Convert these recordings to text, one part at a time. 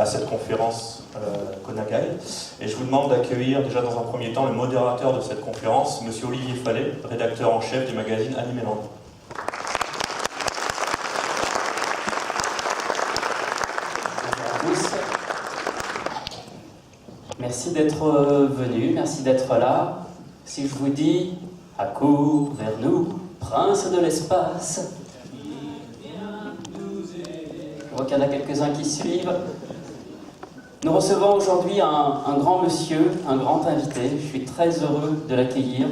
à cette conférence Gonagai. Et je vous demande d'accueillir déjà dans un premier temps le modérateur de cette conférence, Monsieur Olivier Fallet, rédacteur en chef du magazine Animeland. Merci d'être venu, merci d'être là. Si je vous dis « Accours vers nous, prince de l'espace », je vois qu'il y en a quelques-uns qui suivent. Nous recevons aujourd'hui un grand monsieur, un grand invité. Je suis très heureux de l'accueillir.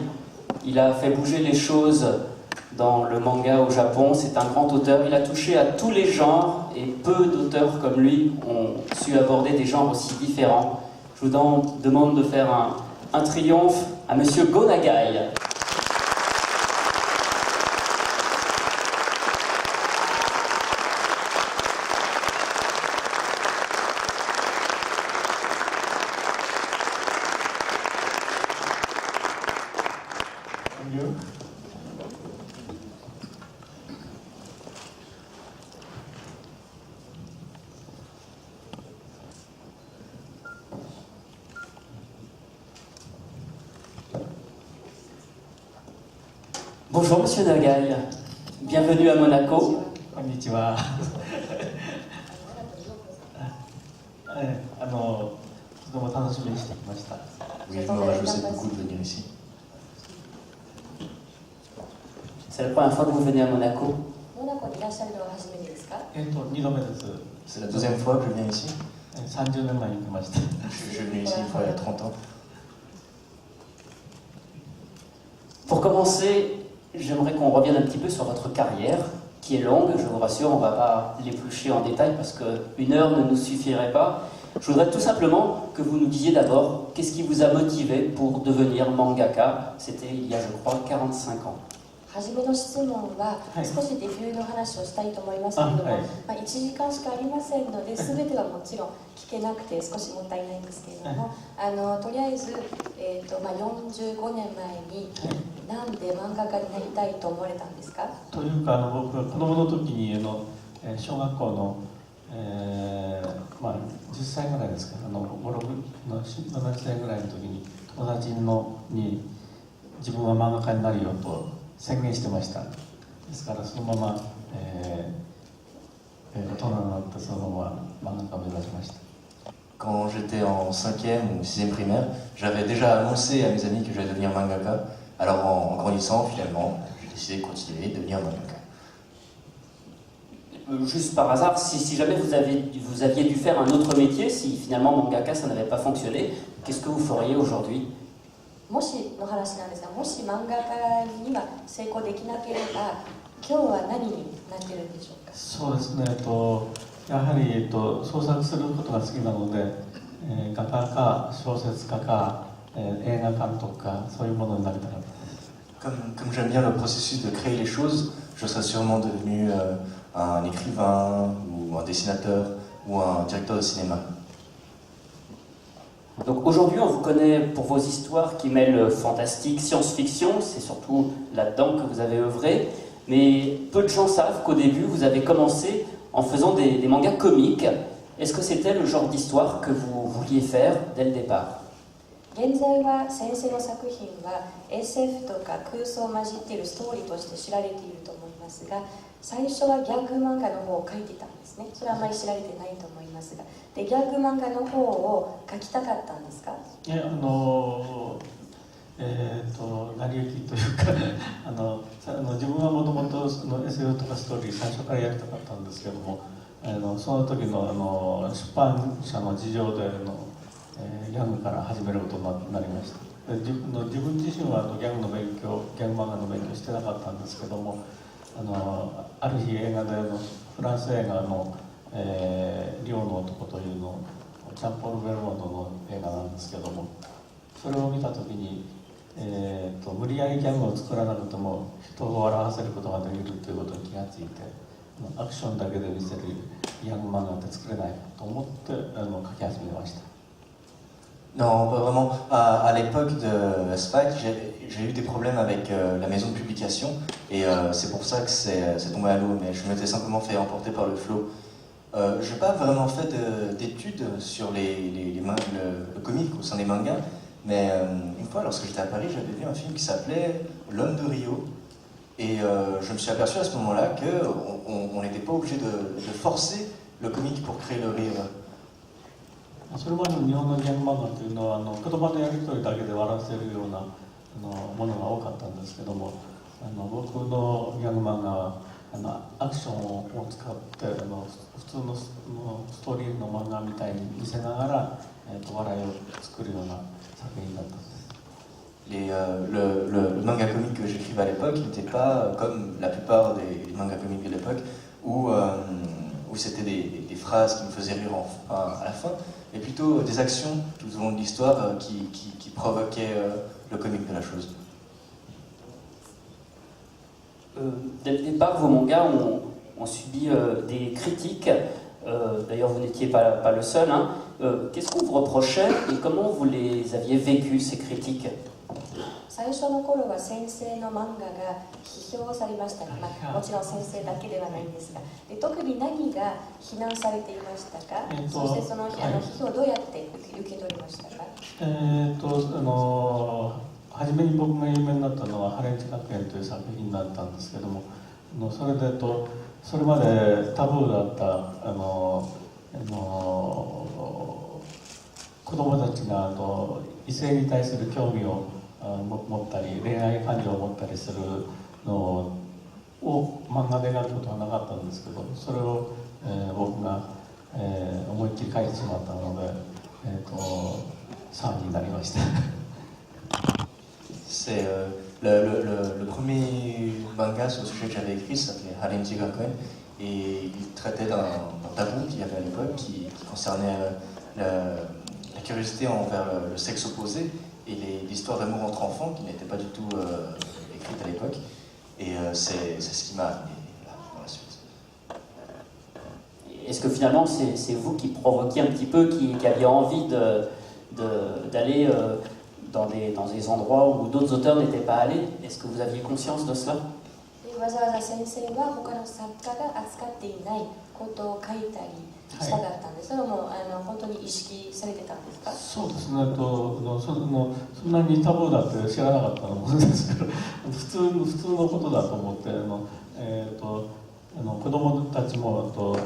Il a fait bouger les choses dans le manga au Japon. C'est un grand auteur. Il a touché à tous les genres et peu d'auteurs comme lui ont su aborder des genres aussi différents. Je vous demande de faire un triomphe à Monsieur Gonagai. Bonjour Monsieur Nagai, bienvenue à Monaco. Konnichiwa. Oui, je me réjouissais beaucoup de venir ici. C'est la première fois que vous venez à Monaco? C'est la deuxième fois que je viens ici. 30年前に来ました。Je suis venu ici une fois il y a 30 ans. Pour commencer, j'aimerais qu'on revienne un petit peu sur votre carrière, qui est longue, je vous rassure, on ne va pas l'éplucher en détail parce qu'une heure ne nous suffirait pas. Je voudrais tout simplement que vous nous disiez d'abord qu'est-ce qui vous a motivé pour devenir mangaka. C'était il y a, je crois, 45 ans. 初めの質問は少しデビューの話をしたいと思いますけれども、1時間しかありませんので全てはもちろん聞けなくて少しもったいないんですけれども、とりあえず、45年前になんで漫画家になりたいと思われたんですか？というか僕が子供の時に小学校の、10歳ぐらいですか、7歳ぐらいの時に友達に自分は漫画家になるよと宣言してました。ですからそのまま、大人になってそのまま漫画家を目指しました。 Quand j'étais en 5e ou 6e primaire, j'avais déjà annoncé à mes amis que j'allais devenir mangaka. Alors en grandissant, finalement, j'ai décidé de continuer de devenir mangaka. Juste par hasard, si jamais vous aviez dû faire un autre métier, si finalement mangaka ça n'avait pas fonctionné, qu'est-ce que vous feriez aujourd'hui? もしの話なんですが、もし漫画家には成功できなければ、今日は何になってるんでしょうか？そうですね、やはり、創作することが好きなので、画家か小説家か、映画監督かそういうものになりたかったです。 Comme j'aime bien le processus de créer les choses, je serais sûrement devenu un écrivain ou un dessinateur ou un directeur de cinéma. Donc aujourd'hui, on vous connaît pour vos histoires qui mêlent fantastique, science-fiction, c'est surtout là-dedans que vous avez œuvré. Mais peu de gens savent qu'au début, vous avez commencé en faisant des mangas comiques. Est-ce que c'était le genre d'histoire que vous vouliez faire dès le départ? 現在は先生の作品は SF とか空想を混じっているストーリーとして知られていると思いますが、最初はギャグ漫画の方を描いてたんですね。それはあまり知られてないと思いますが、でギャグ漫画の方を描きたかったんですか？いや成り行きというか自分はもともと SF とかストーリー最初からやりたかったんですけども、その時の出版社の事情でギャグから始めることになりました。自分自身はギャグ漫画の勉強してなかったんですけども、ある日映画でフランス映画の「リオの男」というのチャンポール・ベルモンドの映画なんですけども、それを見た時に、無理やりギャグを作らなくても人を笑わせることができるということに気がついて、アクションだけで見せるギャグ漫画って作れないかと思って書き始めました。 Non, pas vraiment. À l'époque de Spike, j'ai eu des problèmes avec la maison de publication et c'est pour ça que c'est tombé à l'eau. Mais je m'étais simplement fait emporter par le flow Je n'ai pas vraiment fait d'études sur le comique au sein des mangas, mais une fois, lorsque j'étais à Paris, j'avais vu un film qui s'appelait L'Homme de Rio, et je me suis aperçu à ce moment-là qu'on n'était pas obligé de forcer le comique pour créer le rire. それまでの日本のギャグ漫画というのは言葉のやり取りだけで笑わせるようなものが多かったんですけども、僕のギャグ漫画はアクションを使って普通のストーリーの漫画みたいに見せながら、笑いを作るような作品だったんです。Le manga comique que j'écrivais à l'époque n'était pas comme la plupart des mangas comiques de l'époque où c'était des phrases qui me faisaient rire à la fin, mais plutôt des actions tout au long de l'histoire qui provoquaient le comique de la chose. Dès le départ, vos mangas ont subi des critiques. D'ailleurs, vous n'étiez pas le seul. Hein. Qu'est-ce qu'on vous reprochait et comment vous les aviez vécues, ces critiques? 最初の頃は先生の漫画が批評されましたが、もちろん先生だけではないんですが、特に何が非難されていましたか、そしてその批評をどうやって受け取りましたか。初めに僕が有名になったのは「ハレンチ学園」という作品だったんですけども、それまでタブーだった子供たちが異性に対する興味を持ったり恋愛感情を持ったりするのを漫画で描くことはなかったんですけど、それを、僕が、思いっきり描いてしまったので、騒ぎになりました。C'est le premier manga sur le sujet que j'avais écrit, ça s'appelait Harenji Gakuen, et il traitait d'un tabou qu'il y avait à l'époque qui concernait la curiosité envers le sexe opposé et l'histoire d'amour entre enfants qui n'était pas du tout écrite à l'époque, et c'est ce qui m'a amené dans la suite. Est-ce que finalement c'est vous qui provoquiez un petit peu, qui aviez envie d'aller dans des endroits où d'autres auteurs n'étaient pas allés? Est-ce que vous aviez conscience de cela? わざわざ先生は他の作家が扱っていないことを書いたりしたかったんです。それも本当に意識されてたんですか？そうですね。そんなにタブーだって知らなかったものですから、普通のことだと思って子供たちも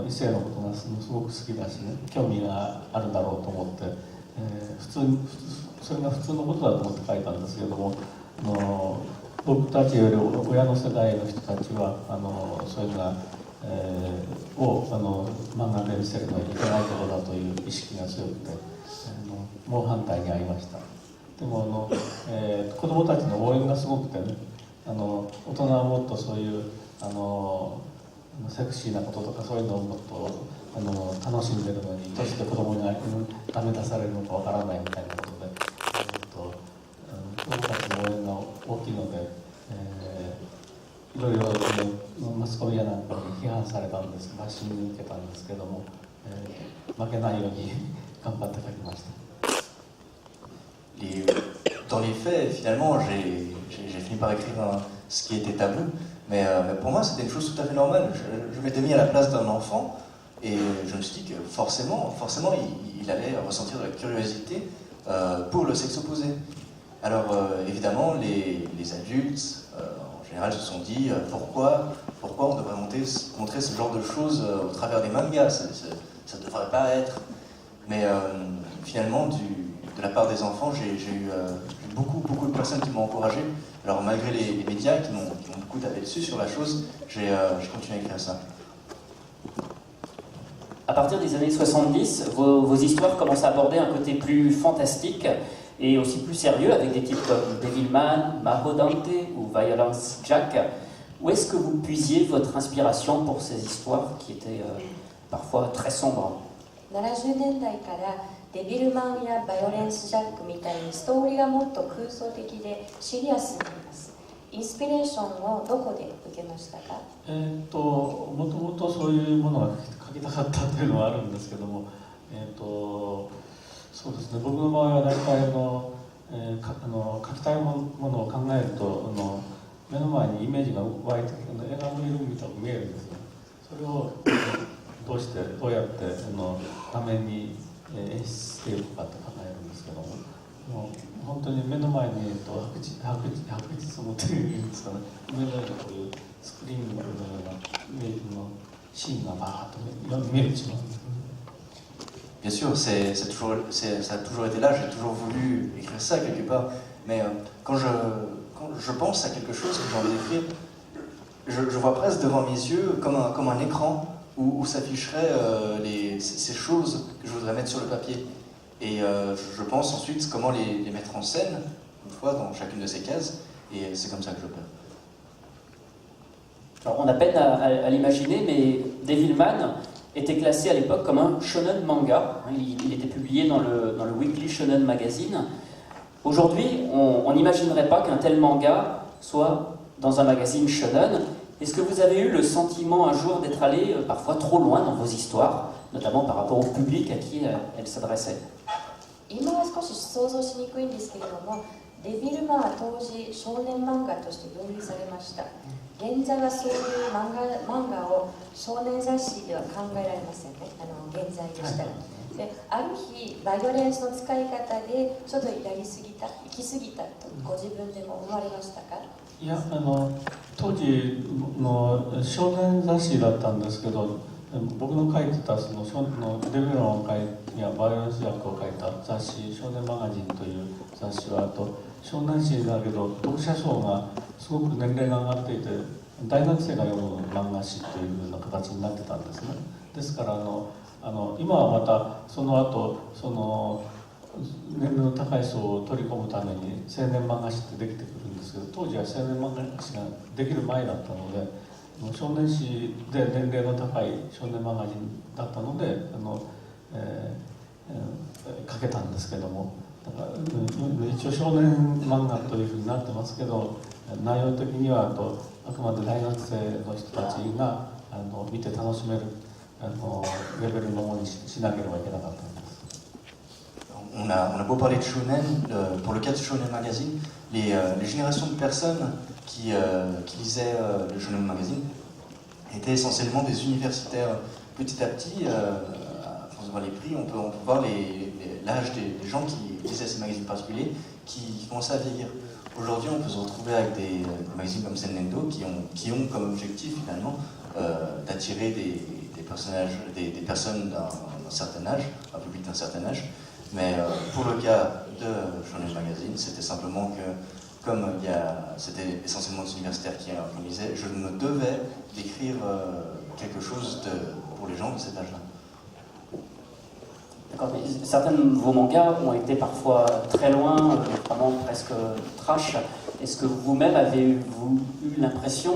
異性のことがすごく好きだしね、興味があるだろうと思って、それが普通のことだと思って書いたんですけども、僕たちより親の世代の人たちはそういうのが、漫画で見せるのはいけないことだという意識が強くて、猛反対にありました。でも子供たちの応援がすごくてね、大人はもっとそういうセクシーなこととかそういうのをもっと楽しんでるのに、どうして子供がダメ出されるのかわからないみたいなことで、子供たちの応援が大きいので、いろいろマスコミやなんかに批判されたんです、バッシング受けたんですけども、負けないように頑張って書きました。Dans les faits, finalement, j'ai fini par écrire ce qui était tabou, mais pour moi c'était une chose tout à fait normale. Je m'étais mis à la place d'un enfant et je me suis dit que forcément il allait ressentir de la curiosité pour le sexe opposé. Alors évidemment, les adultes en général se sont dit pourquoi on devrait montrer ce genre de choses au travers des mangas, ça ne devrait pas être. Mais finalement, de la part des enfants, j'ai eu beaucoup de personnes qui m'ont encouragé. Alors malgré les médias qui m'ont beaucoup tapé dessus sur la chose, j'ai continué à écrire ça. À partir des années 70, vos histoires commencent à aborder un côté plus fantastique et aussi plus sérieux avec des titres comme Devilman, Maho Dante ou Violence Jack. Où est-ce que vous puisiez votre inspiration pour ces histoires qui étaient parfois très sombres? 70年代からデビルマンやバイオレンスジャックみたいにストーリーがもっと空想的でシリアスになります。インスピレーションをどこで受けましたか？もともとそういうものが書きたかったというのはあるんですけども、そうですね、僕の場合は大体書きたいものを考えると目の前にイメージが湧いてきて映画の色みたく見えるんですよ。それを通してどうやって画面に演出していくかって考えるんですけども、もう本当に目の前に白日もというんですかね、目の前にこういうスクリーンのようなイメージのシーンがバーッと見えてしまうんですね。Bien sûr, ça a toujours été là, j'ai toujours voulu écrire ça quelque part, mais quand je pense à quelque chose que j'ai envie d'écrire, je vois presque devant mes yeux comme un écran où s'afficheraient ces choses que je voudrais mettre sur le papier. Et je pense ensuite comment les mettre en scène, une fois dans chacune de ces cases, et c'est comme ça que je peux. Alors on a peine à l'imaginer, mais Devilman était classé à l'époque comme un shonen manga. Il était publié dans le Weekly Shonen Magazine. Aujourd'hui, on n'imaginerait pas qu'un tel manga soit dans un magazine shonen. Est-ce que vous avez eu le sentiment un jour d'être allé parfois trop loin dans vos histoires, notamment par rapport au public à qui elles s'adressaient? 今は少し想像しにくいんですけれども、デビルマンは当時少年漫画として分類されました。現在はそういう漫画を少年雑誌では考えられませんね、現在でしたら。で、ある日バイオレンスの使い方でちょっとやりすぎた、行き過ぎたとご自分でも思われましたか？いや、当時の少年雑誌だったんですけど、僕の書いてたそのデビルマンやバイオレンス役を書いた雑誌「少年マガジン」という雑誌は、あと少年誌だけど読者層がすごく年齢が上がっていて、大学生が読む漫画誌というような形になってたんですね。ですから今はまたその後年齢の高い層を取り込むために青年漫画誌ってできてくるんですけど、当時は青年漫画誌ができる前だったので、少年誌で年齢の高い少年マガジンだったので書けたんですけども、だから一応少年漫画というふうになってますけど、内容的にはあくまで大学生の人たちが見て楽しめるレベルのものにしなければいけなかったんです。On a beau parler de shonen, pour le cas de Shonen Magazine, les générations de personnes qui lisaient le Shonen Magazine étaient essentiellement des universitaires. Petit à petit, à force de voir les prix, on peut voir l'âge des gens qui lisaient ces magazines particuliers qui commençaient à vieillir. Aujourd'hui, on peut se retrouver avec des magazines comme Sennendo qui ont comme objectif finalement d'attirer des personnes d'un certain âge, un public d'un certain âge. Mais pour le cas de Shonen Magazine, c'était simplement que, comme c'était essentiellement des universitaires qui en lisaient, je me devais d'écrire quelque chose pour les gens de cet âge-là. D'accord, mais certains de vos mangas ont été parfois très loin, vraiment presque trash. Est-ce que vous-même avez eu l'impression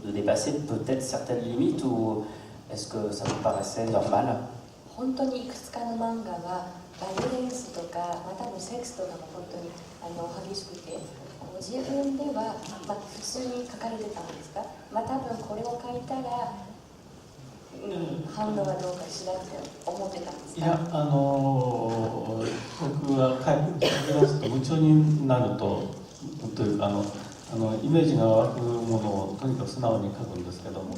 de dépasser peut-être certaines limites, ou est-ce que ça vous paraissait normal? 本当にいくつかの漫画はバイオレンスとか、多分セックスとかも本当に激しくて、自分では、普通に書かれてたんですか？多分これを書いたら、反応はどうかしらって思ってたんですか？いや、僕は書き出すと夢中になるというかイメージが湧くものをとにかく素直に書くんですけども、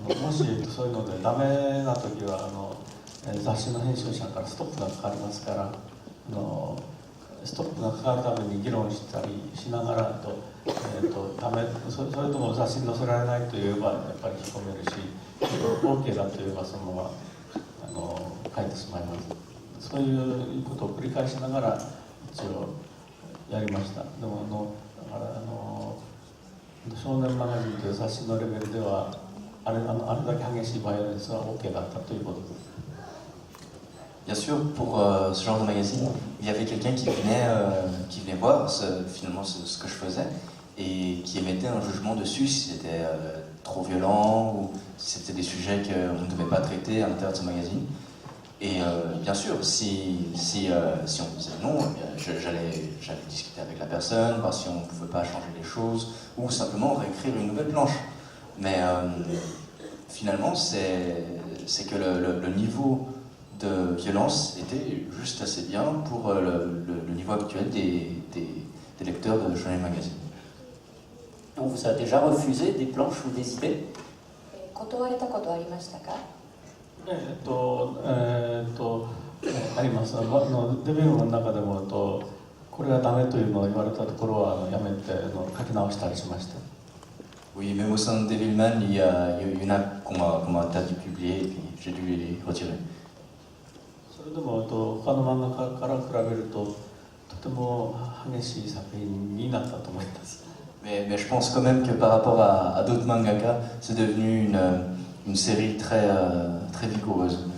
もしそういうのでダメな時は雑誌の編集者からストップがかかりますから、ストップがかかるために議論したりしながらダメ、それとも雑誌に載せられないといえばやっぱり引っ込めるし、OK だといえばそのまま書いてしまいます。そういうことを繰り返しながら一応やりました。でもだから少年マガジンという雑誌のレベルではあれだけ激しいバイオレンスは OK だったということです。Bien sûr, pour ce genre de magazine, il y avait quelqu'un qui venait voir finalement ce que je faisais et qui émettait un jugement dessus si c'était trop violent ou si c'était des sujets qu'on ne devait pas traiter à l'intérieur de ce magazine. Et bien sûr, si on disait non, j'allais discuter avec la personne, voir si on ne pouvait pas changer les choses ou simplement réécrire une nouvelle planche. Mais finalement, c'est que le niveau de violence était juste assez bien pour le niveau actuel des lecteurs de Shonen Magazine. On vous a déjà refusé des planches ou des idées? 断られたことはありましたか？あります。デビューの中でもこれはダメというのを言われたところはやめて書き直したりしました。Oui, même au sein de Devilman, il y en a qu'on m'a interdit de publier et puis j'ai dû les retirer. それでも他の漫画家から比べるととても激しい作品になったと思います。Mais je pense quand même que par rapport à d'autres mangakas, c'est devenu une série très vigoureuse.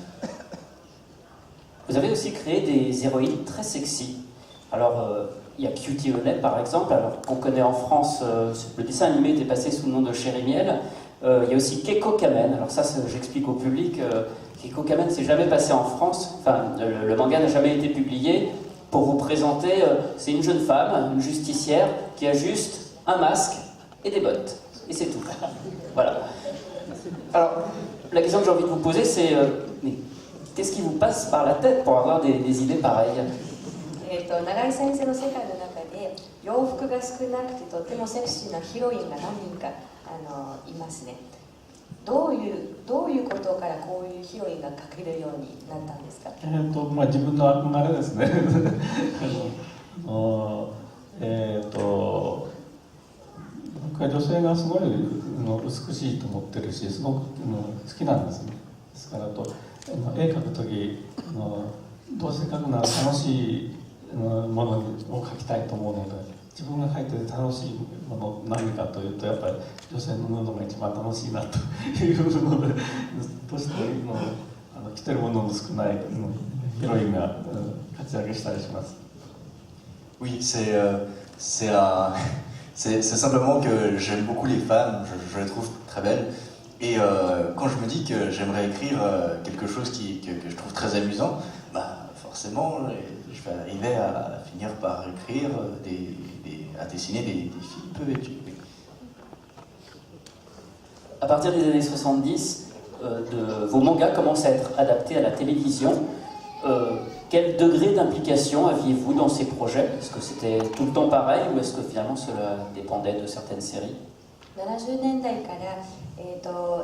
Vous avez aussi créé des héroïnes très sexy. Alors, il y a Cutie Honey par exemple, alors qu'on connaît en France, le dessin animé était passé sous le nom de Chéri Miel. Il y a aussi Keiko Kamen, alors ça j'explique au public, Keiko Kamen c'est jamais passé en France, enfin le manga n'a jamais été publié. Pour vous présenter, c'est une jeune femme, une justicière, qui a juste un masque et des bottes. Et c'est tout. Voilà. Alors, la question que j'ai envie de vous poser c'est, mais qu'est-ce qui vous passe par la tête pour avoir des idées pareilles? 永井先生の世界の中で洋服が少なくてとてもセクシーなヒロインが何人かいますね。どういうことからこういうヒロインが描けるようになったんですか？自分の憧れですね。僕は女性がすごい美しいと思ってるし、すごく好きなんですね。ですから絵描くときどうせ描くのは楽しいものを描きたいと思うので、自分が描いてて楽しいもの何かというとやっぱり女性の布が一番楽しいなというので、どうしても着てるものの少ないヒロインが活躍したりします。Oui, c'est simplement que j'aime beaucoup les femmes, je les trouve très belles. Et quand je me dis que j'aimerais écrire quelque chose que je trouve très amusant, bah forcément je vais arriver à finir par écrire, à dessiner des filles peu vêtues. À partir des années 70, vos mangas commencent à être adaptés à la télévision. Quel degré d'implication aviez-vous dans ces projets? Est-ce que c'était tout le temps pareil ou est-ce que finalement cela dépendait de certaines séries? 70年代から、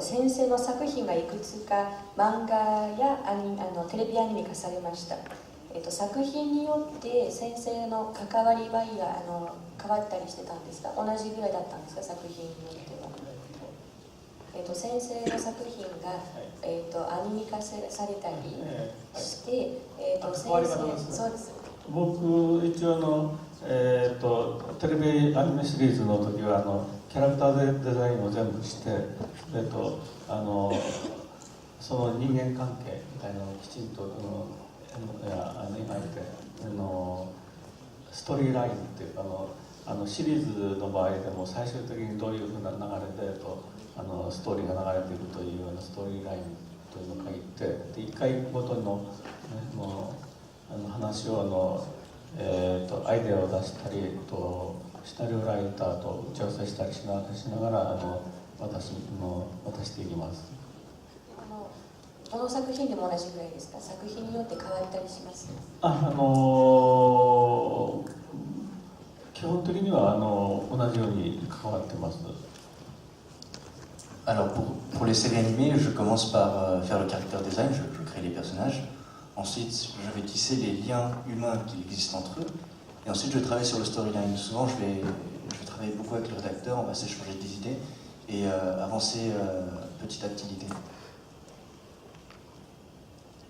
先生の作品がいくつか漫画やテレビアニメ化されました。作品によって先生の関わりは変わったりしてたんですか？同じぐらいだったんですか？作品によっては。先生の作品が、アニメ化されたりして、そうです。僕一応テレビアニメシリーズの時はキャラクターデザインを全部してその人間関係みたいなのをきちんと描いてストーリーラインっていうかシリーズの場合でも最終的にどういうふうな流れでストーリーが流れていくというようなストーリーラインというのを書いてで1回ごとの話をアイデアを出したりシナリオライターと打ち合わせしたりしながら渡していきます。この作品でも同じぐらいですか？作品によって変わったりします？基本的には同じように関わってます。Alors pour les séries animées, je commence par faire le caractère design, je crée les personnages. Ensuite, je vais tisser les liens humains qui existent entre eux. Et ensuite, je vais travailler sur le storyline. Souvent, je vais travailler beaucoup avec le rédacteur, on va s'échanger des idées et avancer petit à petit l'idée.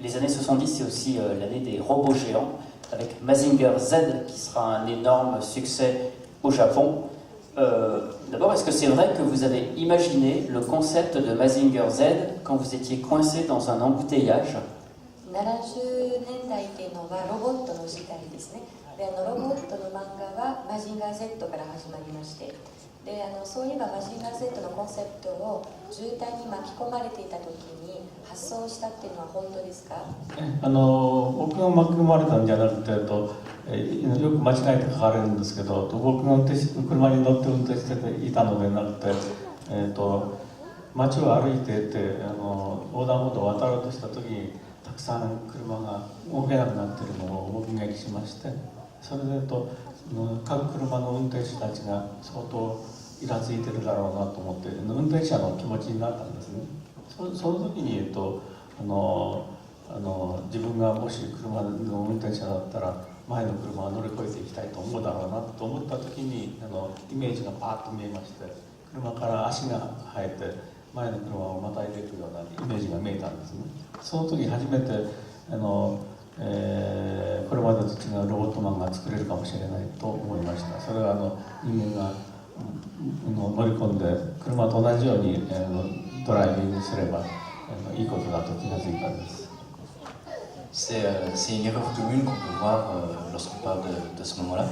Les années 70, c'est aussi l'année des robots géants, avec Mazinger Z, qui sera un énorme succès au Japon. D'abord, est-ce que c'est vrai que vous avez imaginé le concept de Mazinger Z quand vous étiez coincé dans un embouteillage? 70年代っていうのはロボットの時代ですね。でロボットの漫画はマジンガー Z から始まりまして、でそういえばマジンガー Z のコンセプトを渋滞に巻き込まれていた時に発想したっていうのは本当ですか？僕が巻き込まれたんじゃなくてよく間違えて書かれるんですけど、僕が車に乗って運転していたのではなくて、街を歩いていて横断歩道を渡ろうとした時にたくさん車が動けなくなっているのを目撃しまして、それで各車の運転手たちが相当イラついてるだろうなと思って運転者の気持ちになったんですね。その時に自分がもし車の運転者だったら前の車を乗り越えていきたいと思うだろうなと思った時にイメージがパーッと見えまして、車から足が生えて前の車をまたいでいくようなイメージが見えたんですね。その時初めてこれまでと違うロボットマンが作れるかもしれないと思いました。それは人間が乗り込んで車と同じようにドライビングすればいいことだと気がついたんです。C'est une erreur commune qu'on peut voir lorsqu'on parle de ce moment-là.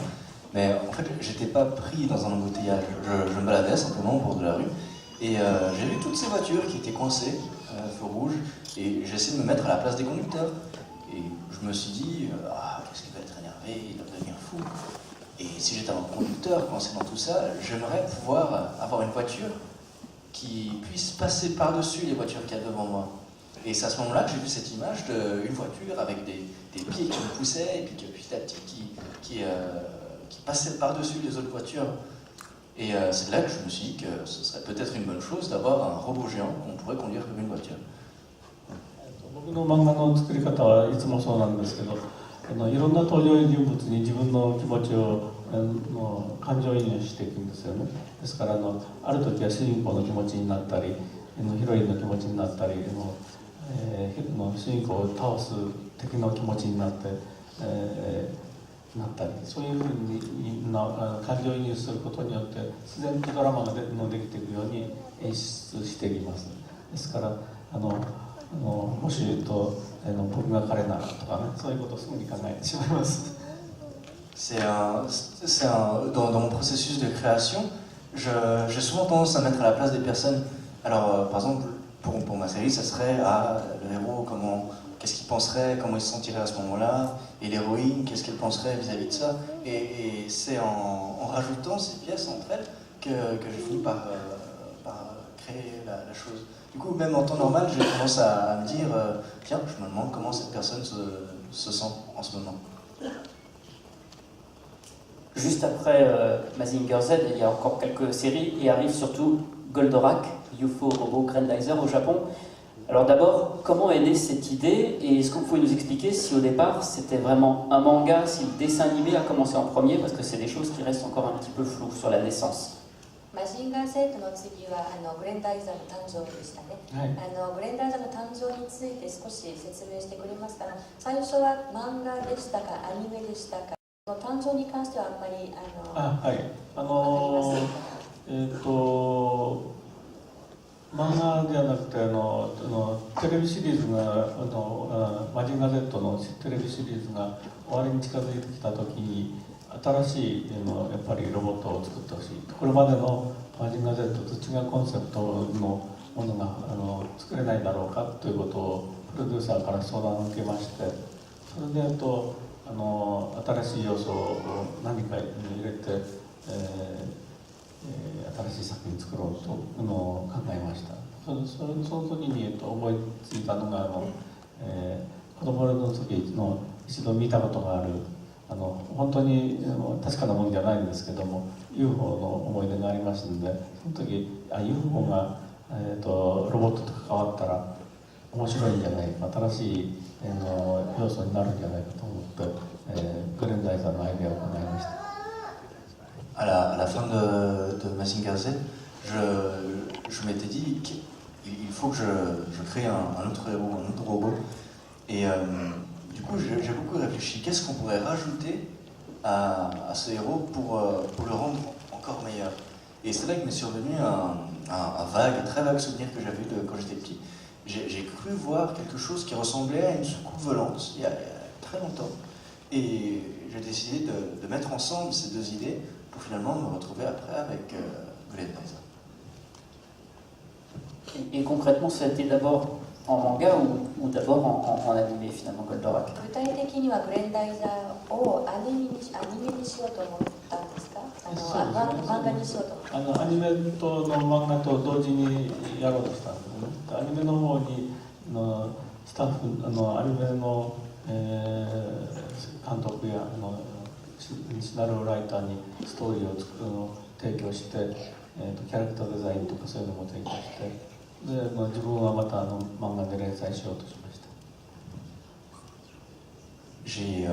Mais en fait, j'étais pas pris dans un embouteillage. Je me baladais simplement au bord de la rue et j'ai vu toutes ces voitures qui étaient coincées à feu rouge et j'ai essayé de me mettre à la place des conducteurs. Et je me suis dit, qu'est-ce qu'il va être énervé, il va devenir fou. Et si j'étais un conducteur coincé dans tout ça, j'aimerais pouvoir avoir une voiture qui puisse passer par-dessus les voitures qu'il y a devant moi. Et c'est à ce moment-là que j'ai vu cette image d'une voiture avec des pieds qui me poussaient et puis petit à petit qui passait par-dessus les autres voitures. Et c'est là que je me suis dit que ce serait peut-être une bonne chose d'avoir un robot géant qu'on pourrait conduire comme une voiture. 僕の漫画の作り方はいつもそうなんですけど、いろんな登場人物に自分の気持ちを感情移入していくんですよね。ですからある時は主人公の気持ちになったりヒロインの気持ちになったり主人公を倒す敵の気持ちになって、なったり、そういうふうに感情移入することによって自然とドラマができていくように演出していきます。ですからもし言うと僕が彼ならとかね、そういうことをすぐに考えてしまいます。Dans mon processus de création, j'ai souvent tendance à mettre à la place des personnes. Alors, par exemple, pour ma série, ça serait le héros, qu'est-ce qu'il penserait, comment il se sentirait à ce moment-là, et l'héroïne, qu'est-ce qu'elle penserait vis-à-vis de ça. Et c'est en rajoutant ces pièces entre elles que j'ai fini par créer la chose. Du coup, même en temps normal, j'ai tendance à me dire, tiens, je me demande comment cette personne se sent en ce moment. Juste après Mazinger Z, il y a encore quelques séries et arrive surtout Goldorak, UFO Robo Grendizer au Japon. Alors d'abord, comment est née cette idée et est-ce que vous pouvez nous expliquer si au départ c'était vraiment un manga, si le dessin animé a commencé en premier, parce que c'est des choses qui restent encore un petit peu floues sur la naissance. マジンガー Z の次はグレンダイザーの誕生でしたね、はい、グレンダイザーの誕生について少し説明してくれますか。最初は漫画でしたかアニメでしたか。誕生に関してはあんまりはい、漫画じゃなくてテレビシリーズがマジンガー Z のテレビシリーズが終わりに近づいてきた時に新しいやっぱりロボットを作ってほしい。これまでのマジンガー Z と違うコンセプトのものが作れないだろうかということをプロデューサーから相談を受けまして、それで新しい要素を何かに入れて、新しい作品作ろうと考えました。その時に思いついたのが子供の時の一度見たことがある本当に確かなものじゃないんですけども UFO の思い出がありますので、その時UFO が、ロボットと関わったら面白いんじゃないか、新しい要素になるんじゃないかと思って、グレンダイザーのアイデアを考えました。À la fin de Mazinger Z, je m'étais dit qu'il faut que je crée un autre héros, un autre robot. Et du coup, j'ai beaucoup réfléchi. Qu'est-ce qu'on pourrait rajouter à ce héros pour le rendre encore meilleur? Et c'est là que m'est survenu un vague, très vague souvenir que j'avais quand j'étais petit. J'ai cru voir quelque chose qui ressemblait à une soucoupe volante il y a très longtemps. Et j'ai décidé de mettre ensemble ces deux idées pour finalement me retrouver après avec Grendizer. Et concrètement, ça a été d'abord en manga ou d'abord en animé finalement, Goldorak? 具体的にはグレンダイザーをアニメにしようと思ったんですか？漫画にしようと思った。アニメとの漫画と同時にやろうとしたんですね。アニメの方にスタッフアニメの、監督やシナリオライターにストーリーを提供して、キャラクターデザインとかそういうのも提供してで自分はまた漫画で連載しようとしました。J'ai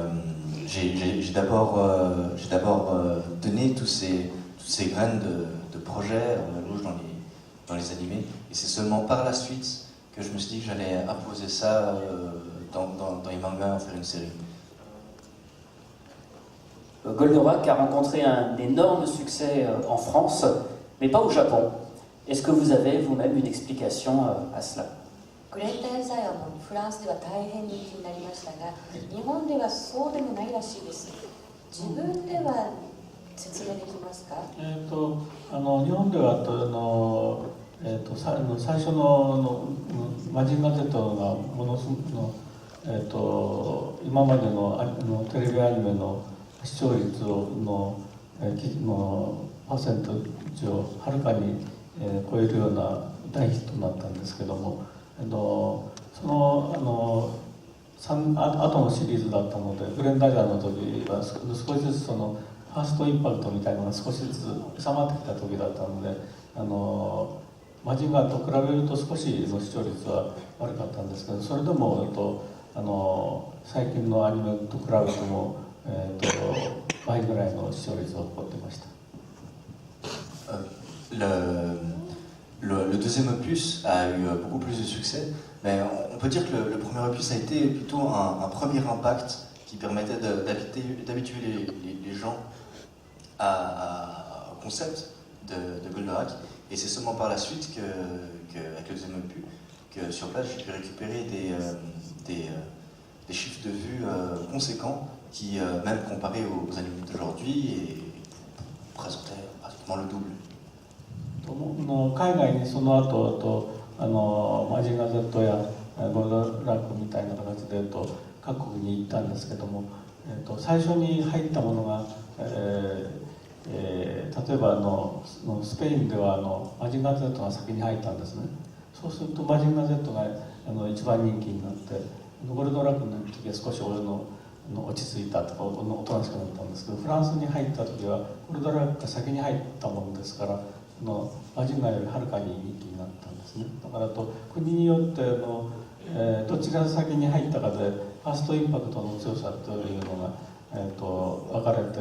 d'abord donné toutes ces graines de projets dans les animés, et c'est seulement par la suite que je me suis dit que j'allais imposer ça dans les mangas, faire une série. Goldorak a rencontré un énorme succès en France, mais pas au Japon. Est-ce que vous avez vous-même une explication à cela? グレート・エザイアもフランスでは大変人気になりましたが、日本ではそうでもないらしいです。自分では説明できますか？日本では最初のマジンガー Z がものすごく今までのテレビアニメの視聴率のパーセント値をはるかに超えるような大ヒットになったんですけども、その後のシリーズだったので、グレンダジャーの時は少しずつそのファーストインパクトみたいなのが少しずつ収まってきた時だったので、マジンガーと比べると少しの視聴率は悪かったんですけど、それでも最近のアニメと比べても倍ぐらいの視聴率を誇ってました。Le deuxième opus a eu beaucoup plus de succès, mais on peut dire que le premier opus a été plutôt un premier impact qui permettait d'habituer les gens au concept de Goldorak. Et c'est seulement par la suite avec le deuxième opus, que sur place j'ai pu récupérer des chiffres de vues conséquents qui, même comparés aux animés d'aujourd'hui, présentaient pratiquement le double. 海外にその後マジンガー Z やゴールドラックみたいな形で各国に行ったんですけども、最初に入ったものが、例えばスペインではマジンガー Z が先に入ったんですね。そうするとマジンガー Z が一番人気になって、ゴールドラックの時は少し落ち着いたとかおとなしくなったんですけど、フランスに入った時はゴールドラックが先に入ったものですから、マジンガーよりはるかに人気になったんですね。だから国によってどっちが先に入ったかでファーストインパクトの強さというのが、分かれて、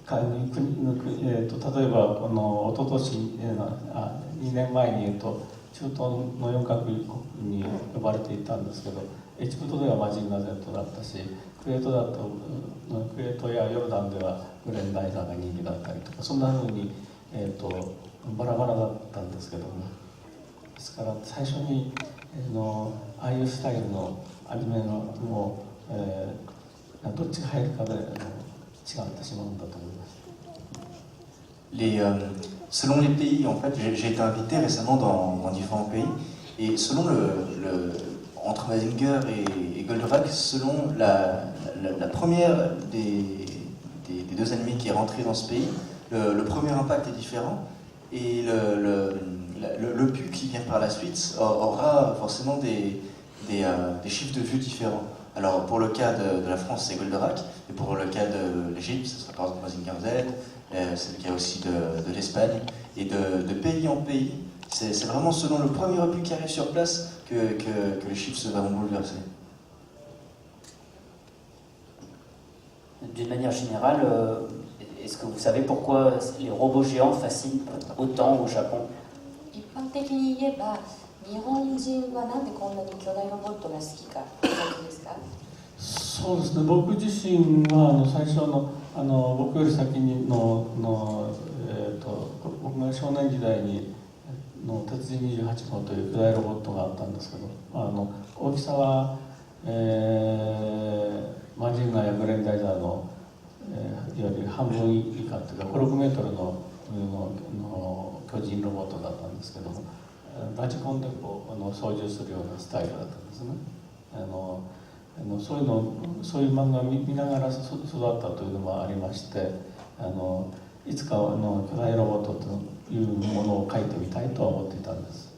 例えばおととし2年前に言うと中東の4カ国に呼ばれていたんですけど、エジプトではマジンガー Z だったし、クエートやヨルダンではグレンダイザーが人気だったりとか、そんなふうに、バラバラだったんですけども、ですから最初に、ああいうスタイルのアニメのもう、どっちが入るかで違ってしまうんだと思います。Selon les pays, en fait, j'ai été invité récemment dans différents pays, et selon entre Mazinger et Goldorak, selon la première des deux animés qui est rentrée dans ce pays, le premier impact est différent, et le PU qui vient par la suite aura forcément des chiffres de vues différents. Alors pour le cas de la France, c'est Goldorak, et pour le cas de l'Égypte, ce sera par exemple Mazinger Z, c'est le cas aussi de l'Espagne, et de pays en pays. C'est vraiment selon le premier opus qui arrive sur place que les chiffres se vont bouleverser. D'une manière générale, est-ce que vous savez pourquoi les robots géants fascinent autant au Japon? 一般的に言えば、日本人はなんでこんなに巨大ロボットが好きかご存知ですか？そうですね、僕自身は最初僕より先に僕が少年時代に鉄人28号という巨大ロボットがあったんですけど、大きさは、マジンガーやグレンダイザーの、より半分以下というか5、6メートルの巨人ロボットだったんですけども、ラジコンで操縦するようなスタイルだったんですね。そういう漫画を見ながら育ったというのもありまして、いつか巨大ロボットというものを描いてみたいとは思っていたんです。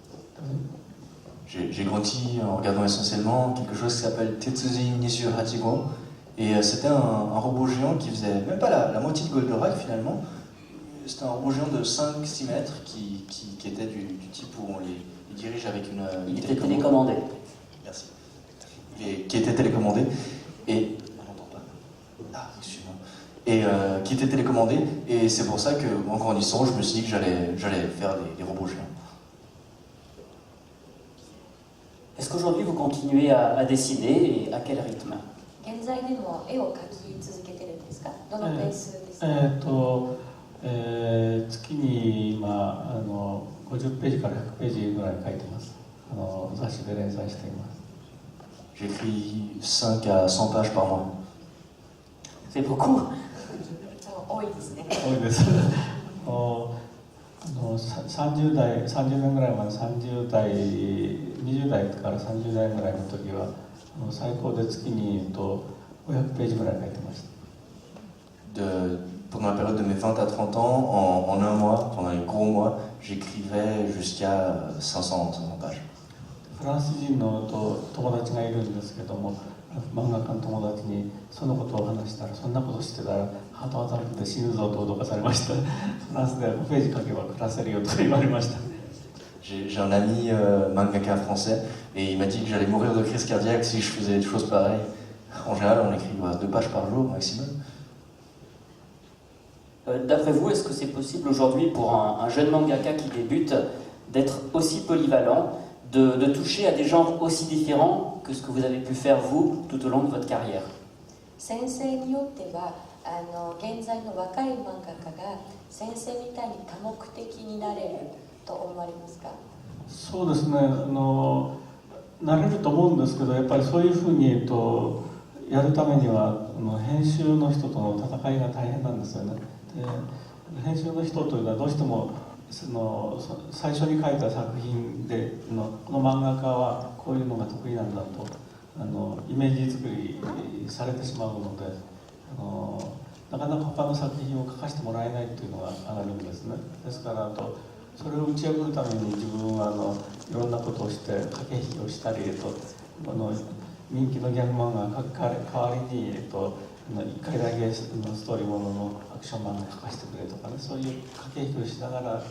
J'ai grandi en regardant essentiellement quelque chose qui s'appelle Tetsujin 28号, et c'était un robot géant qui faisait même pas la moitié de Goldorak finalement, c'était un robot géant de 5-6 mètres qui était du type où on les dirige avec une Il était télécommandé. Merci. Qui était télécommandé. Et. On n'entend pas. Ah, excuse-moi. Et qui était télécommandé. Et c'est pour ça qu'en grandissant, je me suis dit que j'allais faire des robots géants. Est-ce qu'aujourd'hui vous continuez à dessiner et à quel rythme? 現在でも絵を描き続けてるんですか？どのペースですか？月に今50ページから100ページぐらい書いてます。雑誌で連載しています。J'écris 5 à 100 pages par mois. C'est beaucoup. 多いですね。多いです。30年ぐらい前、20代から30代ぐらいの時は最高で月に500ページぐらい書いてました。Pendant la période de mes 20 à 30 ans, en un mois, pendant les gros mois, j'écrivais jusqu'à 500 pages. フランス人の友達がいるんですけども、漫画家の友達にそのことを話したら、そんなことしてたらハートアタックで死ぬぞと脅かされました。フランスでは5ページ書けば暮らせるよと言われました。J'ai un ami mangaka français et il m'a dit que j'allais mourir de crise cardiaque si je faisais des choses pareilles. En général, on écrit 2 pages par jour maximum. D'après vous, est-ce que c'est possible aujourd'hui pour un jeune mangaka qui débute d'être aussi polyvalent, de toucher à des genres aussi différents que ce que vous avez pu faire vous tout au long de votre carrière? 先生によっては現在の若い漫画家が先生みたいに多目的になれると思われますか？そうですね、なれると思うんですけど、やっぱりそういうふうにやるためには編集の人との戦いが大変なんですよね。で編集の人というのはどうしても最初に書いた作品でこの漫画家はこういうのが得意なんだとイメージ作りされてしまうのでなかなか他の作品を書かせてもらえないというのがあるんですね。ですからそれを打ち破るために自分はいろんなことをして駆け引きをしたり人気のギャグ漫画が書く代わりに1回だけストーリーもののアクション漫画書かせてくれとかね、そういう駆け引きをしながら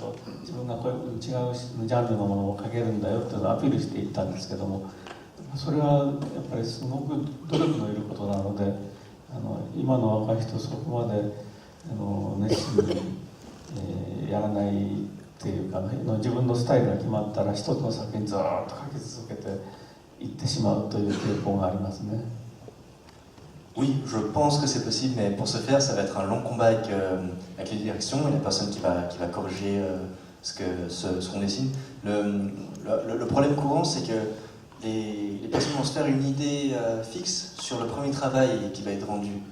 自分がこういう違うジャンルのものを書けるんだよっていうのをアピールしていったんですけども、それはやっぱりすごく努力のいることなので今の若い人そこまで熱心に、やらないっていうか、自分のスタイルが決まったら一つの作品ずっと書き続けていってしまうという傾向がありますね。Oui, je pense que c'est possible, mais pour ce faire, ça va être un long combat avec les directions et la personne qui va corriger ce qu'on dessine. Le problème courant, c'est que les personnes vont se faire une idée fixe sur le premier travail qui va être rendu.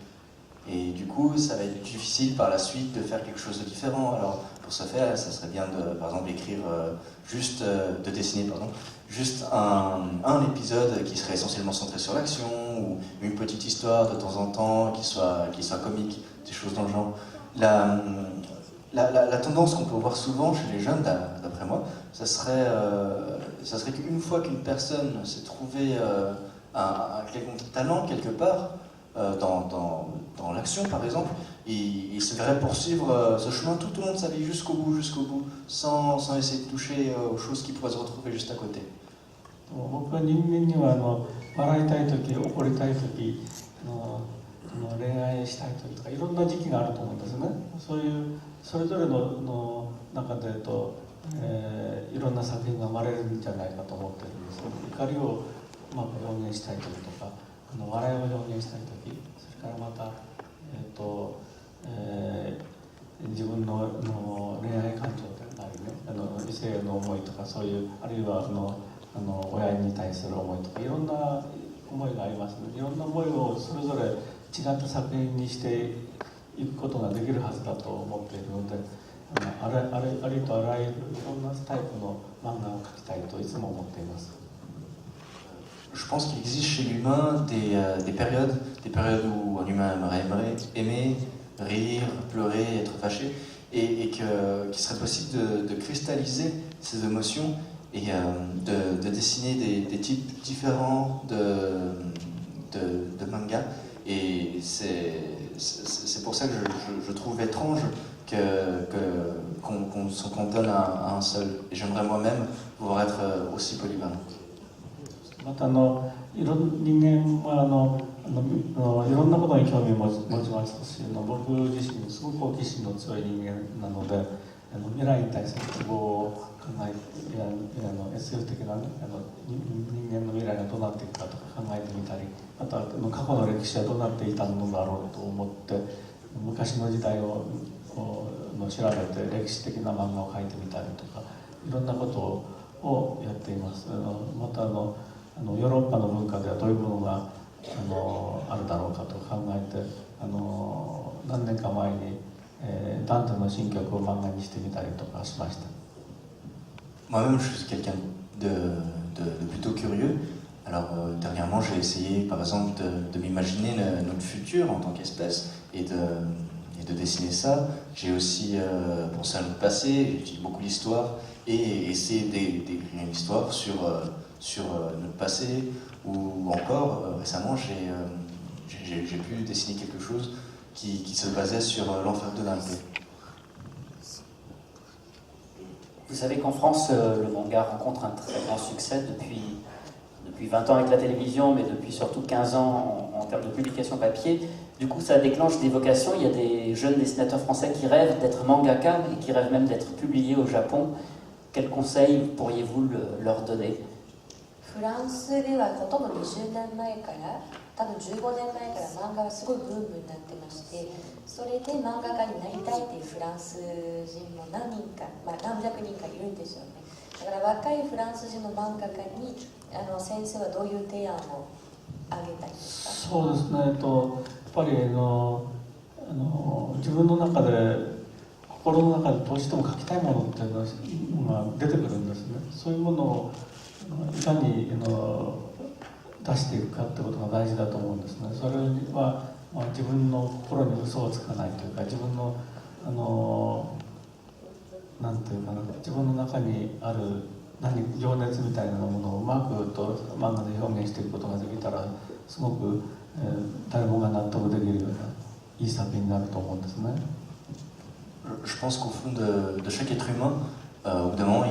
Et du coup, ça va être difficile par la suite de faire quelque chose de différent. Alors, pour ce faire, ça serait bien de, par exemple, écrire de dessiner, juste un épisode qui serait essentiellement centré sur l'action, ou une petite histoire de temps en temps qui soit comique, des choses dans le genre. La tendance qu'on peut voir souvent chez les jeunes, d'après moi, ça serait qu'une fois qu'une personne s'est trouvé un quelconque talent quelque part, dans l'action par exemple, il se verrait poursuivre ce chemin tout au long de sa vie jusqu'au bout, sans essayer de toucher aux choses qui pourraient se retrouver juste à côté. 僕は人間には笑いたい時、怒りたい時、恋愛したい時とかいろんな時期があると思うんですね。そういうそれぞれの中でいろんな作品が生まれるんじゃないかと思ってるんですけど、怒りをうまく表現したい時とか笑いを表現したい時、それからまた、自分の恋愛感情でありね、異性の思いとかそういう、あるいは親に対する思いとかいろんな思いがありますので、いろんな思いをそれぞれ違った作品にしていくことができるはずだと思っているので、ありとあらゆるいろんなタイプの漫画を描きたいといつも思っています。Je pense qu'il existe chez l'humain des périodes où un humain aimerait aimer, rire, pleurer, être fâché, et qu'il serait possible de cristalliser ces émotions et de dessiner des types différents de mangas. Et c'est pour ça que je trouve étrange qu'on se cantonne à un seul. Et j'aimerais moi-même pouvoir être aussi polyvalent. またいろん人間はいろんなことに興味を持ちますし、僕自身すごく好奇心の強い人間なので、未来に対する希望を考えて、SF 的な、人間の未来がどうなっていくかとか考えてみたり、あとは過去の歴史はどうなっていたのだろうと思って、昔の時代を調べて歴史的な漫画を描いてみたりとか、いろんなことをやっています。またヨーロッパの文化ではどういうものがあるだろうかと考えて、何年か前に、ダンテの新曲を漫画にしてみたりとかしました。Moi-même, je suis quelqu'un de plutôt curieux. Alors, dernièrement, j'ai essayé, par exemple, de m'imaginer notre futur en tant qu'espèce et de dessiner ça. J'ai aussi pensé à notre passé, j'étudie beaucoup l'histoire et essayé d'écrire une histoire sur notre passé. Ou encore, récemment, j'ai pu dessiner quelque chose qui se basait sur l'enfer de Dante. Vous savez qu'en France, le manga rencontre un très grand succès depuis 20 ans avec la télévision, mais depuis surtout 15 ans en termes de publication papier. Du coup, ça déclenche des vocations. Il y a des jeunes dessinateurs français qui rêvent d'être mangaka et qui rêvent même d'être publiés au Japon. Quels conseils pourriez-vous leur donner? フランスではほとんど20年前から多分15年前から漫画はすごいブームになってまして、それで漫画家になりたいっていうフランス人も何人か、何百人かいるんでしょうね。だから若いフランス人の漫画家に先生はどういう提案をあげたいですか？そうですね、やっぱり自分の中で心の中でどうしても描きたいものっていうのが出てくるんですね。そういうものをいかに出していくかってことが大事だと思うんですね。それは、自分の心に嘘をつかないというか、自分のなんていうかな、自分の中にある情熱みたいなものをうまくと漫画で表現していくことができたら、すごく、誰もが納得できるようないい作品になると思うんですね。Je pense qu'au fond de chaque être humain, au bout d'un moment,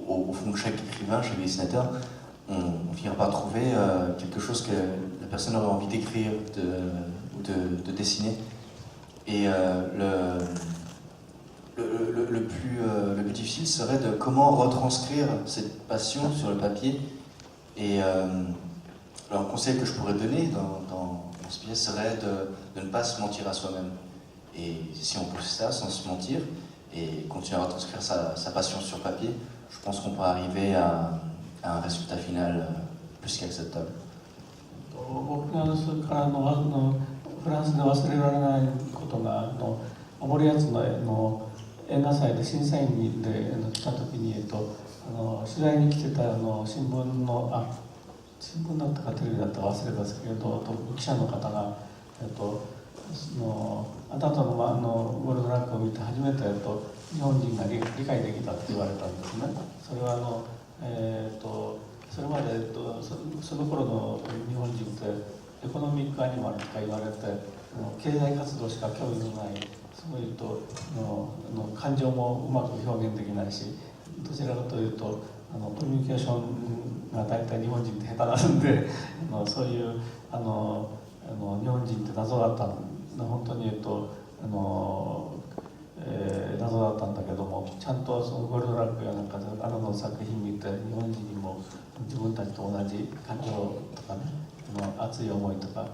au fond de chaque écrivain, chaque dessinateur, on finira par trouver quelque chose que la personne aurait envie d'écrire ou de dessiner. Et le plus difficile serait de comment retranscrire cette passion sur le papier. Et un conseil que je pourrais donner dans ce pièce serait de ne pas se mentir à soi-même. Et si on pousse ça sans se mentir et continuer à retranscrire sa passion sur papier, je pense qu'on pourra arriver à un résultat final plus qu'acceptable. 僕がそれからフランスで忘れられないことが登るやつの映画祭で審査員で来た時に取材に来てた新聞だったかテレビだったか忘れたんですけど、記者の方があなたのゴールドラックを見て初めて日本人が理解できたって言われたんですね。それはそれまでその頃の日本人ってエコノミックアニマルとか言われて経済活動しか興味のない、そういう感情もうまく表現できないし、どちらかというとコミュニケーションが大体日本人って下手なんでそういう日本人って謎だった本当に言うと謎だったんだけども、ちゃんとそのゴールドラックやなんかでの作品見て日本人にも自分たちと同じ感情とかね、熱い思いとか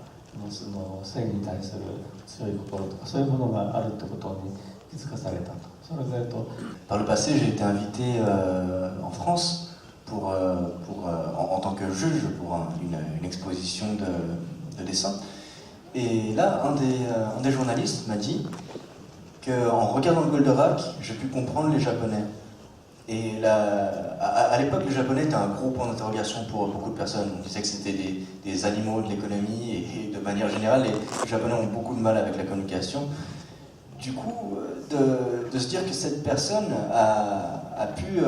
その正義に対する強い心とかそういうものがあるってことに気づかされたと。それでPar le passé, j'ai été invité en France en tant que juge pour une exposition de dessin. Et là, un des journalistes m'a dit qu'en regardant le Goldorak, j'ai pu comprendre les Japonais. Et à l'époque, les Japonais étaient un gros point d'interrogation pour beaucoup de personnes. On disait que c'était des animaux de l'économie et de manière générale, les Japonais ont beaucoup de mal avec la communication. Du coup, de se dire que cette personne a pu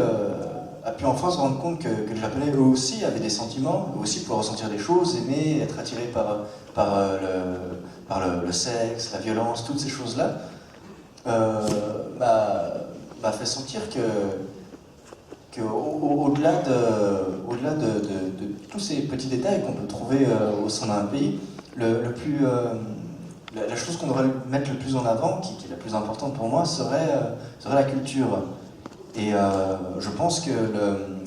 enfin se rendre compte que les Japonais, eux aussi, avaient des sentiments, eux aussi pouvaient ressentir des choses, aimer, être attirés par le sexe, la violence, toutes ces choses-là. m'a fait sentir que au-delà de tous ces petits détails qu'on peut trouver au sein d'un pays, la chose qu'on devrait mettre le plus en avant, qui est la plus importante pour moi, serait la culture. Et je pense que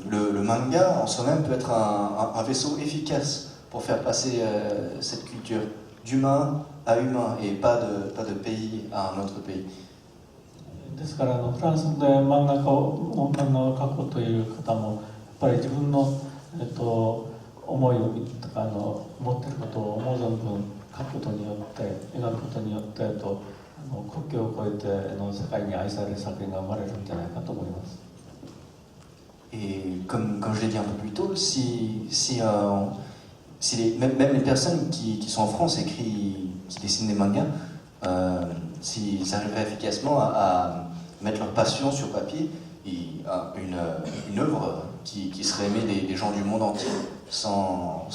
le manga en soi-même peut être un vaisseau efficace pour faire passer cette culture d'humain à humain et pas de pays à un autre pays. ですからフランスで漫画を描こうという方もやっぱり自分の、思いをとか持っていることを思う存分描くことによって描くことによって国境を越えて世界に愛される作品が生まれるんじゃないかと思います。Et comme je l'ai dit un peu plus tôt, même les personnes qui sont en France et qui dessinent des mangas, s'ils arriveraient efficacement à mettre leur passion sur papier, une œuvre qui serait aimée des gens du monde entier, sans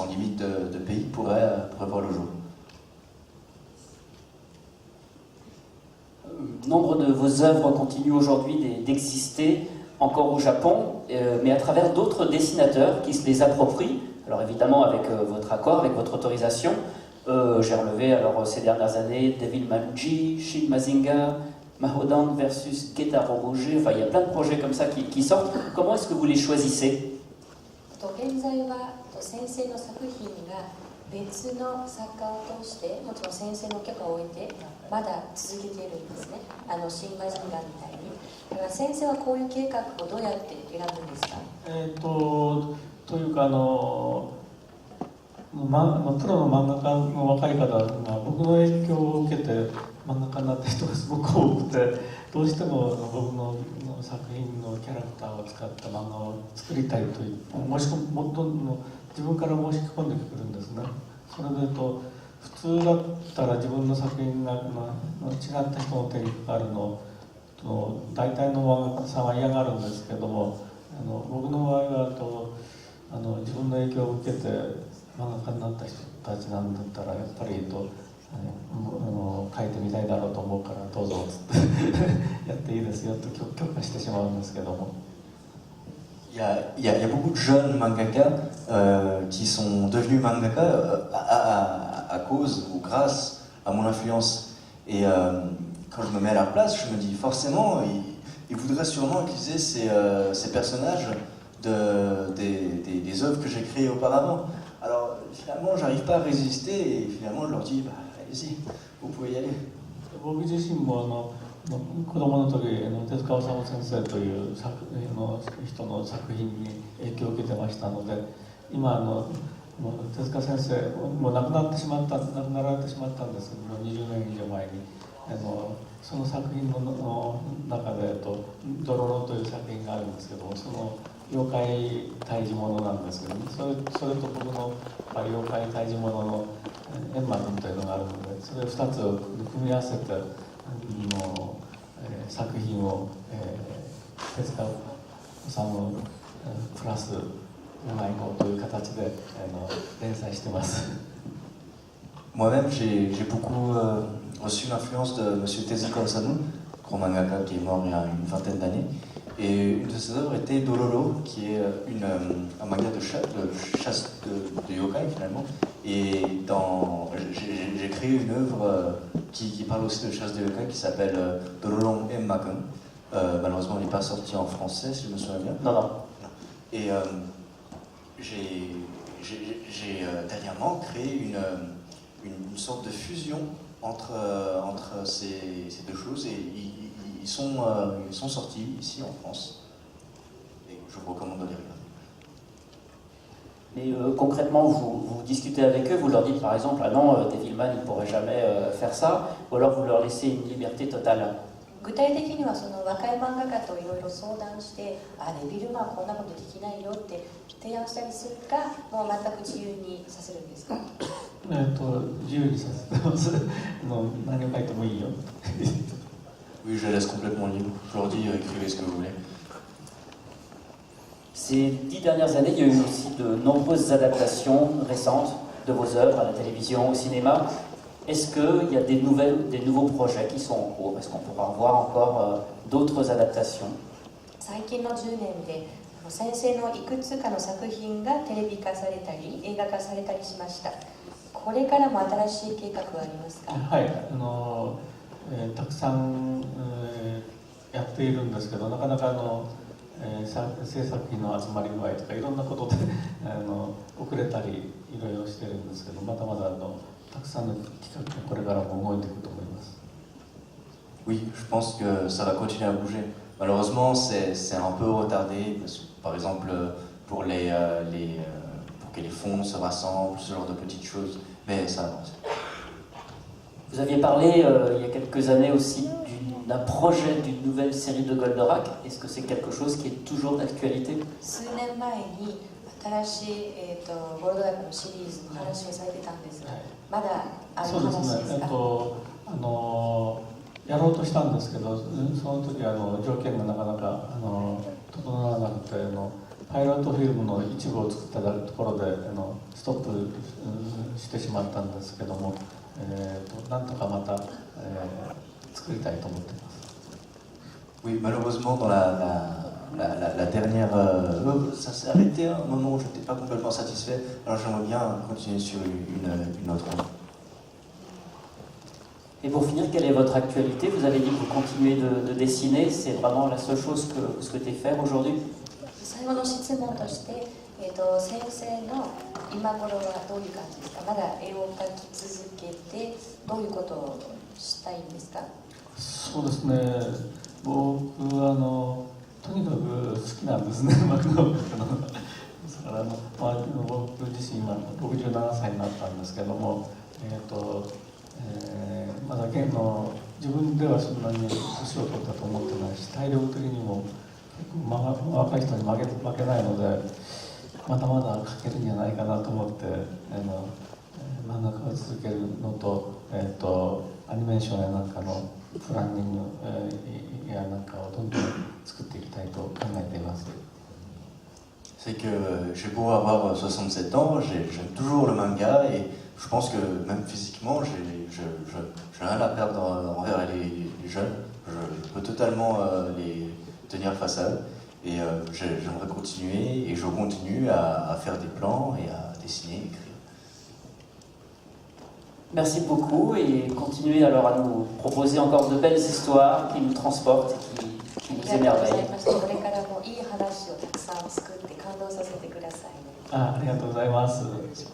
limite de pays, pourrait voir le jour. Nombre de vos œuvres continuent aujourd'hui d'exister encore au Japon, mais à travers d'autres dessinateurs qui se les approprient. Alors évidemment avec votre accord, avec votre autorisation. J'ai relevé alors ces dernières années Devil Manji, Shin Mazinga, Mahodan versus Getaro Roger. Enfin, il y a plein de projets comme ça qui sortent. Comment est-ce que vous les choisissez? 現在は先生の作品が別の作家を通してもちろん先生の許可を得てまだ続けているんですね。シン・マジンガみたいに。だから先生はこういう計画をどうやって選ぶんですか？というかプロの漫画家の若い方が僕の影響を受けて漫画家になった人がすごく多くて、どうしても僕の作品のキャラクターを使った漫画を作りたいという自分から申し込んでくるんですね。それで普通だったら自分の作品が違った人の手にかかるのを大体の漫画家さんは嫌がるんですけども、僕の場合は自分の影響を受けて漫画家になった人たちなんだったらやっぱり書いてみたいだろうと思うからどうぞやっていいですよと許可してしまうんですけども。Il y a beaucoup de jeunes mangaka qui sont devenus mangaka à cause ou grâce à mon influence. Et quand je me mets à leur place, je me dis forcément, ils voudraient sûrement utiliser ces personnages des œuvres que j'ai créées auparavant. Alors finalement, j'arrive pas à résister et finalement je leur dis, allez-y, vous pouvez y aller. 僕自身も子供の時手塚治虫先生という人の作品に影響を受けてましたので、今手塚先生もう亡くなられてしまったんですけども、20年以上前にその作品の中で「ドロロ」という作品があるんですけども、その妖怪退治物なんですけども、それと僕の妖怪退治物のエンマ君というのがあるので、それ2つを組み合わせて作品を手塚さんのプラスうまい子という形で連載してます。Moi-même, j'ai beaucoup reçu l'influence de M. Tezuka Osamu, grand mangaka qui est mort il y a une vingtaine d'années. Et une de ses œuvres était Dororo, qui est un manga de chasse de yokai finalement. Et j'ai créé une œuvre qui parle aussi de chasse de yokai qui s'appelle Dororo Emmakun. Malheureusement, elle n'est pas sortie en français, si je me souviens bien. Non. Et j'ai dernièrement créé une sorte de fusion entre ces deux choses et ils sont sortis ici en France et je vous recommande de les regarder. Mais concrètement, vous discutez avec eux, vous leur dites par exemple, ah non, Devilman il ne pourrait jamais faire ça, ou alors vous leur laissez une liberté totale. 具体的にはその若い漫画家といろいろ相談して「デビルマンこんなことできないよ」って提案したりするか、もう全く自由にさせるんですか？自由にさせてます。何を書いてもいいよ。Oui, je laisse complètement libre. Je leur dis écrivez ce que vous voulez. Ces 10 dernières années, il y a eu aussi de nombreuses adaptations récentes de vos œuvres à la télévision, au cinéma. est-ce qu'il y a des nouveaux projets qui sont en cours? Est-ce qu'on pourra voir encore d'autres adaptations? 最近の10年で先生のいくつかの作品がテレビ化されたり映画化されたりしました。これからも新しい計画はありますか？はい、たくさん、やっているんですけど、なかなか制作費の集まり具合とかいろんなことで遅れたりいろいろしてるんですけど、まだまだたくさんの企画がこれからも動いていくと思います。Oui, je pense que ça va continuer à bouger. Malheureusement, c'est un peu retardé. Par exemple, pour que les fonds se rassemblent, ce genre de petites choses, mais ça avance. Vous aviez parlé il y a quelques années aussi d'un projet d'une nouvelle série de Goldorak. Est-ce que c'est quelque chose qui est toujours d'actualité? 数年前に新しい、ゴールドラックのシリーズの話をされてたんですが、まだある話ですか？やろうとしたんですけど、その時条件がなかなか整わなくてパイロットフィルムの一部を作ったところでストップしてしまったんですけども、なんとかまた、作りたいと思っています。Oui, malheureusement, dans la dernière ça s'est arrêté à un moment où je n'étais pas complètement satisfait, alors j'aimerais bien continuer sur une autre. Et pour finir, quelle est votre actualité? Vous avez dit que vous continuez de dessiner, c'est vraiment la seule chose que vous souhaitez faire aujourd'hui? 最後の質問として、先生の今頃はどういう感じですか？まだ絵を描き続けてどういうことをしたいんですか？そうですね、僕はとにかく好きなんですね、幕のですから僕自身今67歳になったんですけども、まだ自分ではそんなに年を取ったと思ってないし、体力的にも若い人に負けないので、まだまだ描けるんじゃないかなと思って漫画家を続けるのと、アニメーションやなんかのプランニングやなんかをどんどん作っていきたいと考えています。C'est que j'ai beau avoir 67 ans, j'aime toujours le manga et je pense que même physiquement, j'ai rien à perdre envers les jeunes. Je peux totalement les tenir face à eux et j'aimerais continuer et je continue à faire des plans et à dessiner, écrire. Merci beaucoup et continuez alors à nous proposer encore de belles histoires qui nous transportent et qui nous émerveillent. これからもいい話をたくさん作って感動させてください。ありがとうございます。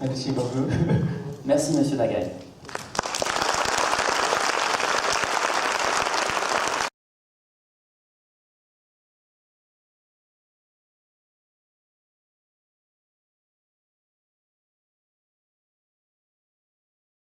Merci beaucoup. Merci Monsieur Nagai.